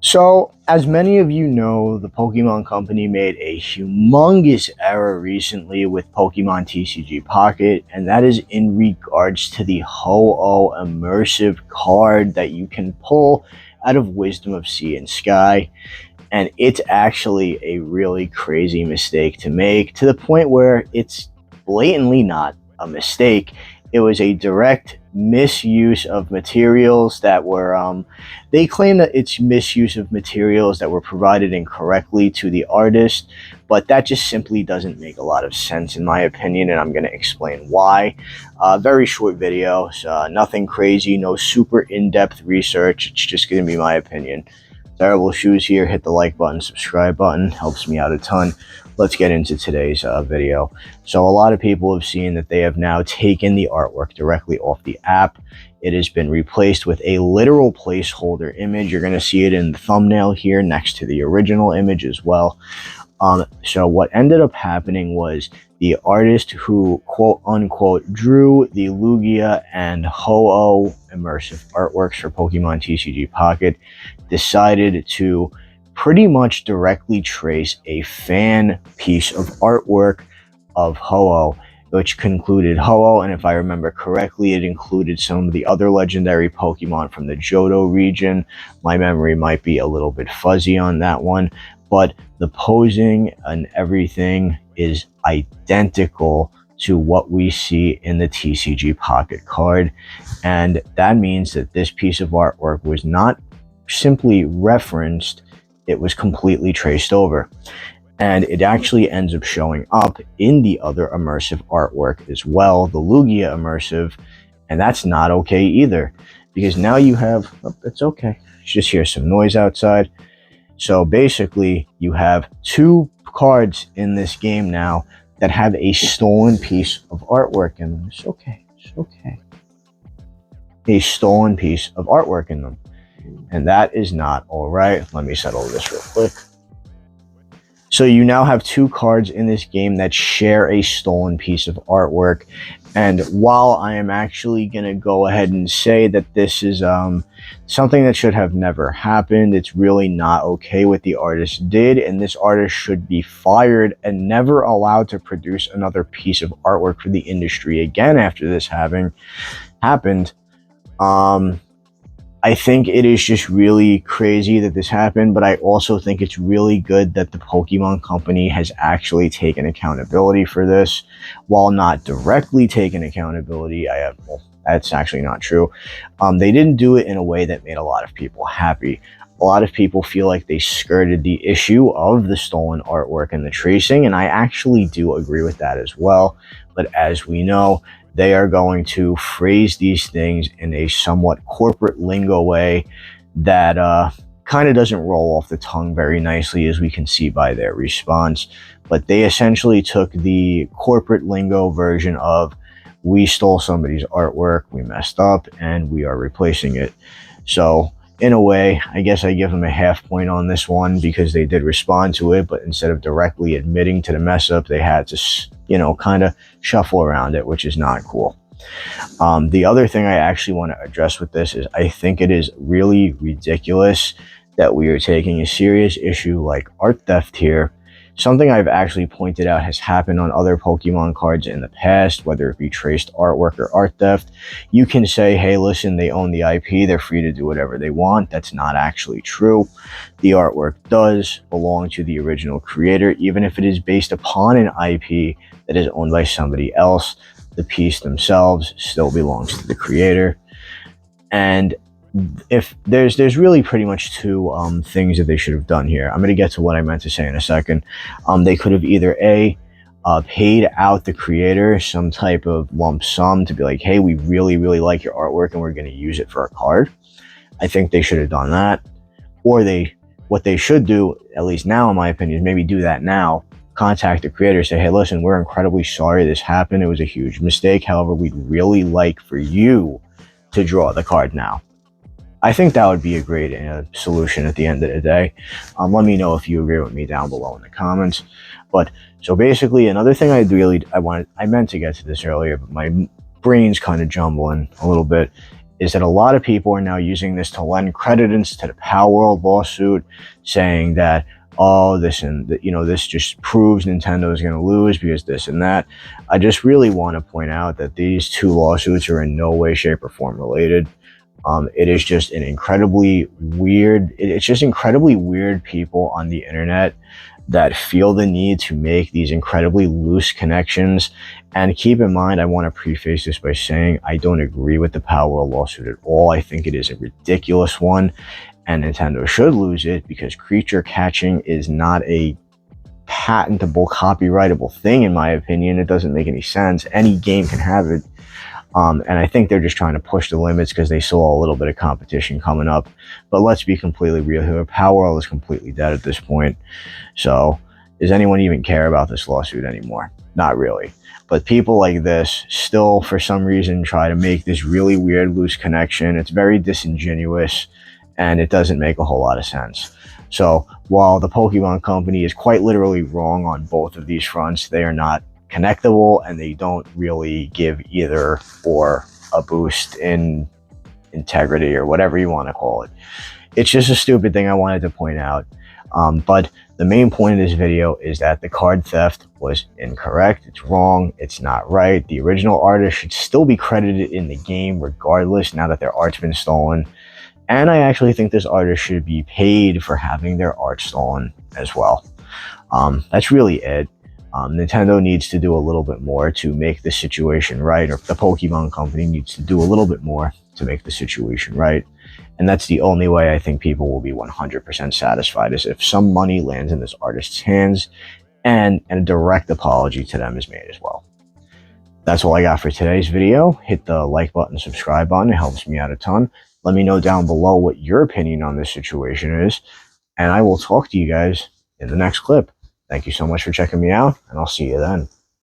So, as many of you know, the Pokemon Company made a humongous error recently with Pokemon TCG Pocket, and that is in regards to the Ho-Oh immersive card that you can pull out of Wisdom of Sea and Sky. And it's actually a really crazy mistake to make, to the point where it's blatantly not a mistake. It was a direct misuse of materials that were, they claim that it's misuse of materials that were provided incorrectly to the artist, but that just simply doesn't make a lot of sense in my opinion, and I'm going to explain why. Very short video, so nothing crazy, no super in-depth research, it's just going to be my opinion. Terrible shoes here. Hit the like button, subscribe button, helps me out a ton. Let's get into today's video. So a lot of people have seen that they have now taken the artwork directly off the app. It has been replaced with a literal placeholder image. You're going to see it in the thumbnail here next to the original image as well. So what ended up happening was the artist who quote unquote drew the Lugia and Ho-Oh immersive artworks for Pokemon TCG Pocket decided to pretty much directly trace a fan piece of artwork of Ho-Oh, which concluded Ho-Oh, and if I remember correctly, it included some of the other legendary Pokemon from the Johto region. My memory might be a little bit fuzzy on that one, but the posing and everything is identical to what we see in the TCG Pocket card, and that means that this piece of artwork was not simply referenced, it was completely traced over. And it actually ends up showing up in the other immersive artwork as well, the Lugia immersive, and that's not okay either, because now you have, it's okay, just hear some noise outside. So basically, you have two cards in this game now that have a stolen piece of artwork in them. It's okay, it's okay. A stolen piece of artwork in them. And that is not all right. Let me settle this real quick. So you now have two cards in this game that share a stolen piece of artwork. And while I am actually going to go ahead and say that this is something that should have never happened, it's really not okay what the artist did, and this artist should be fired and never allowed to produce another piece of artwork for the industry again after this having happened. I think it is just really crazy that this happened, but I also think it's really good that the Pokemon Company has actually taken accountability for this. While not directly taking accountability, well, that's actually not true. They didn't do it in a way that made a lot of people happy. A lot of people feel like they skirted the issue of the stolen artwork and the tracing, and I actually do agree with that as well. But as we know, they are going to phrase these things in a somewhat corporate lingo way that kind of doesn't roll off the tongue very nicely, as we can see by their response. But they essentially took the corporate lingo version of, we stole somebody's artwork, we messed up, and we are replacing it. So in a way, I guess I give them a half point on this one, because they did respond to it, but instead of directly admitting to the mess up, they had to, kind of shuffle around it, which is not cool. The other thing I actually want to address with this is I think it is really ridiculous that we are taking a serious issue like art theft here. Something I've actually pointed out has happened on other Pokemon cards in the past, whether it be traced artwork or art theft. You can say, hey, listen, they own the IP, they're free to do whatever they want. That's not actually true. The artwork does belong to the original creator, even if it is based upon an IP that is owned by somebody else. The piece themselves still belongs to the creator. And if there's really pretty much two things that they should have done here. I'm going to get to what I meant to say in a second. They could have either paid out the creator some type of lump sum to be like, hey, we really like your artwork and we're going to use it for a card. I think they should have done that. Or what they should do, at least now in my opinion, is maybe do that now. Contact the creator, say, hey, listen, we're incredibly sorry this happened, it was a huge mistake, however, we'd really like for you to draw the card now. I think that would be a great solution at the end of the day. Let me know if you agree with me down below in the comments. But so basically, another thing I meant to get to this earlier, but my brain's kind of jumbling a little bit, is that a lot of people are now using this to lend credence to the Power World lawsuit, saying that, oh, this and this just proves Nintendo is going to lose because this and that. I just really want to point out that these two lawsuits are in no way, shape, or form related. It is just an incredibly weird. It's just incredibly weird people on the internet that feel the need to make these incredibly loose connections. And keep in mind, I want to preface this by saying I don't agree with the Power lawsuit at all. I think it is a ridiculous one, and Nintendo should lose it because creature catching is not a patentable, copyrightable thing, in my opinion. It doesn't make any sense. Any game can have it. And I think they're just trying to push the limits because they saw a little bit of competition coming up. But let's be completely real here. Power is completely dead at this point. So does anyone even care about this lawsuit anymore? Not really. But people like this still, for some reason, try to make this really weird, loose connection. It's very disingenuous, and it doesn't make a whole lot of sense. So while the Pokemon Company is quite literally wrong on both of these fronts, they are not connectable, and they don't really give either or a boost in integrity or whatever you want to call it. It's just a stupid thing I wanted to point out. But the main point of this video is that the card theft was incorrect. It's wrong. It's not right. The original artist should still be credited in the game regardless, now that their art's been stolen. And I actually think this artist should be paid for having their art stolen as well. That's really it. Nintendo needs to do a little bit more to make the situation right, or the Pokemon Company needs to do a little bit more to make the situation right. And that's the only way I think people will be 100% satisfied, is if some money lands in this artist's hands and a direct apology to them is made as well. That's all I got for today's video. Hit the like button, subscribe button. It helps me out a ton. Let me know down below what your opinion on this situation is, and I will talk to you guys in the next clip. Thank you so much for checking me out, and I'll see you then.